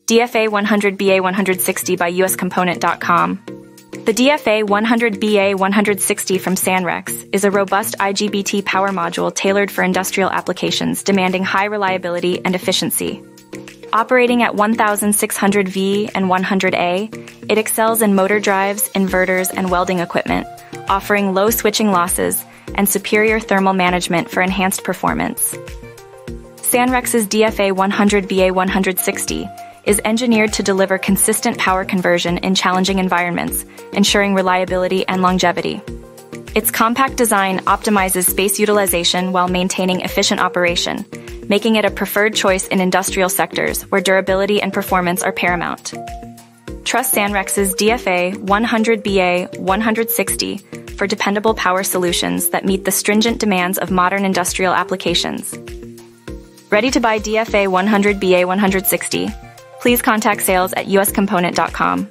DFA100BA160 by uscomponent.com. The DFA100BA160 from Sanrex is a robust IGBT power module tailored for industrial applications demanding high reliability and efficiency. Operating at 1600V and 100A, it excels in motor drives, inverters, and welding equipment, offering low switching losses and superior thermal management for enhanced performance. Sanrex's DFA100BA160 is engineered to deliver consistent power conversion in challenging environments, ensuring reliability and longevity. Its compact design optimizes space utilization while maintaining efficient operation, making it a preferred choice in industrial sectors where durability and performance are paramount. Trust Sanrex's DFA100BA160 for dependable power solutions that meet the stringent demands of modern industrial applications. Ready to buy DFA100BA160? Please contact sales at uscomponent.com.